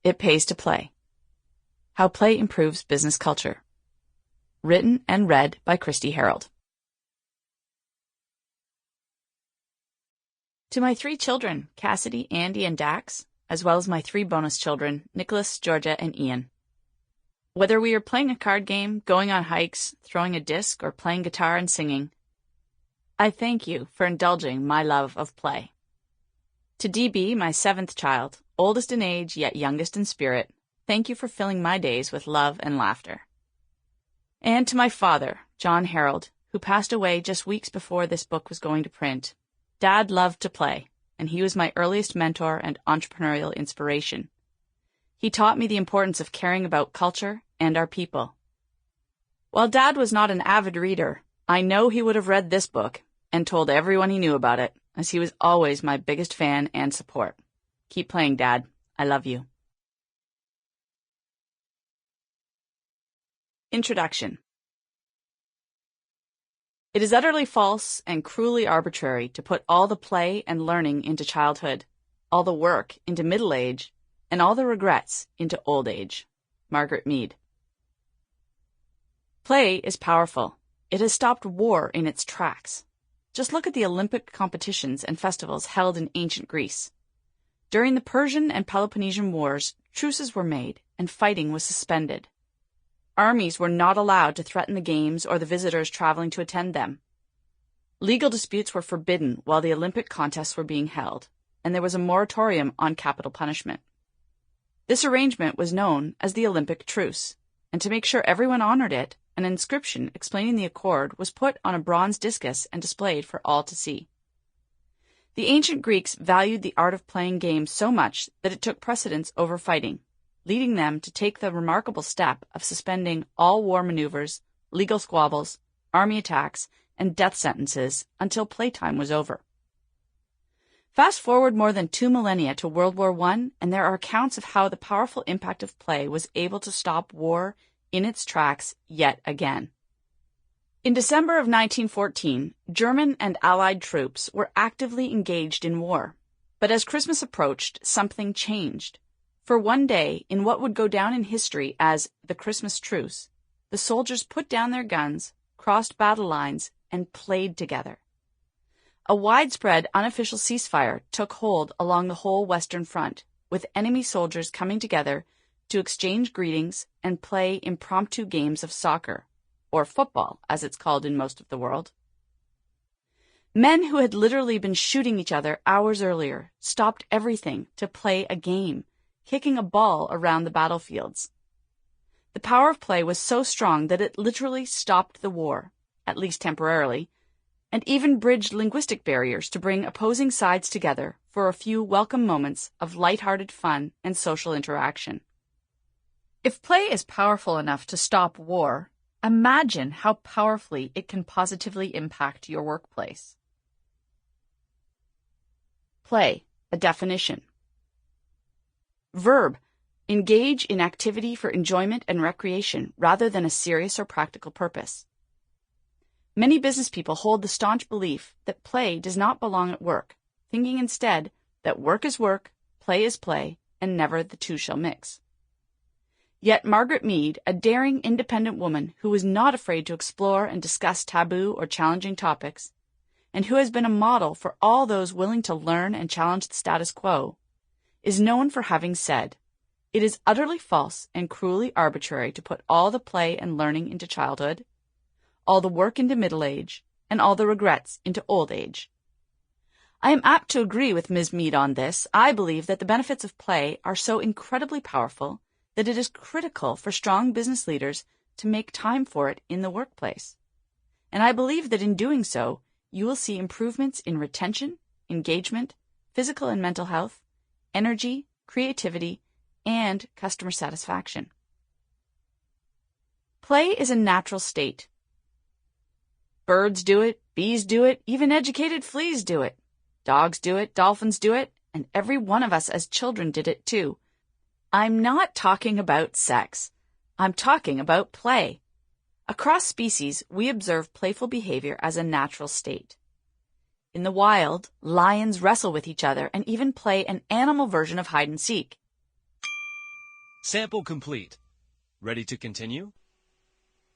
It Pays to Play. How Play Improves Business Culture. Written and read by Kristi Herold. To my 3 children, Cassidy, Andy, and Dax, as well as my 3 bonus children, Nicholas, Georgia, and Ian. Whether we are playing a card game, going on hikes, throwing a disc, or playing guitar and singing, I thank you for indulging my love of play. To DB, my 7th child, oldest in age yet youngest in spirit, thank you for filling my days with love and laughter. And to my father, John Herold, who passed away just weeks before this book was going to print. Dad loved to play, and he was my earliest mentor and entrepreneurial inspiration. He taught me the importance of caring about culture and our people. While Dad was not an avid reader, I know he would have read this book and told everyone he knew about it, as he was always my biggest fan and support. Keep playing, Dad. I love you. Introduction. It is utterly false and cruelly arbitrary to put all the play and learning into childhood, all the work into middle age, and all the regrets into old age. Margaret Mead. Play is powerful. It has stopped war in its tracks. Just look at the Olympic competitions and festivals held in ancient Greece. During the Persian and Peloponnesian Wars, truces were made and fighting was suspended. Armies were not allowed to threaten the games or the visitors traveling to attend them. Legal disputes were forbidden while the Olympic contests were being held, and there was a moratorium on capital punishment. This arrangement was known as the Olympic Truce, and to make sure everyone honored it, an inscription explaining the accord was put on a bronze discus and displayed for all to see. The ancient Greeks valued the art of playing games so much that it took precedence over fighting, leading them to take the remarkable step of suspending all war maneuvers, legal squabbles, army attacks, and death sentences until playtime was over. Fast forward more than 2 millennia to World War I, and there are accounts of how the powerful impact of play was able to stop war in its tracks yet again. In December of 1914, German and Allied troops were actively engaged in war. But as Christmas approached, something changed. For one day, in what would go down in history as the Christmas Truce, the soldiers put down their guns, crossed battle lines, and played together. A widespread unofficial ceasefire took hold along the whole Western Front, with enemy soldiers coming together to exchange greetings and play impromptu games of soccer, or football, as it's called in most of the world. Men who had literally been shooting each other hours earlier stopped everything to play a game, kicking a ball around the battlefields. The power of play was so strong that it literally stopped the war, at least temporarily, and even bridged linguistic barriers to bring opposing sides together for a few welcome moments of lighthearted fun and social interaction. If play is powerful enough to stop war, imagine how powerfully it can positively impact your workplace. Play, a definition. Verb, engage in activity for enjoyment and recreation rather than a serious or practical purpose. Many business people hold the staunch belief that play does not belong at work, thinking instead that work is work, play is play, and never the two shall mix. Yet Margaret Mead, a daring, independent woman who was not afraid to explore and discuss taboo or challenging topics, and who has been a model for all those willing to learn and challenge the status quo, is known for having said, "It is utterly false and cruelly arbitrary to put all the play and learning into childhood, all the work into middle age, and all the regrets into old age." I am apt to agree with Ms. Mead on this. I believe that the benefits of play are so incredibly powerful that it is critical for strong business leaders to make time for it in the workplace. And I believe that in doing so, you will see improvements in retention, engagement, physical and mental health, energy, creativity, and customer satisfaction. Play is a natural state. Birds do it, bees do it, even educated fleas do it. Dogs do it, dolphins do it, and every one of us as children did it too. I'm not talking about sex. I'm talking about play. Across species, we observe playful behavior as a natural state. In the wild, lions wrestle with each other and even play an animal version of hide and seek. Sample complete. Ready to continue?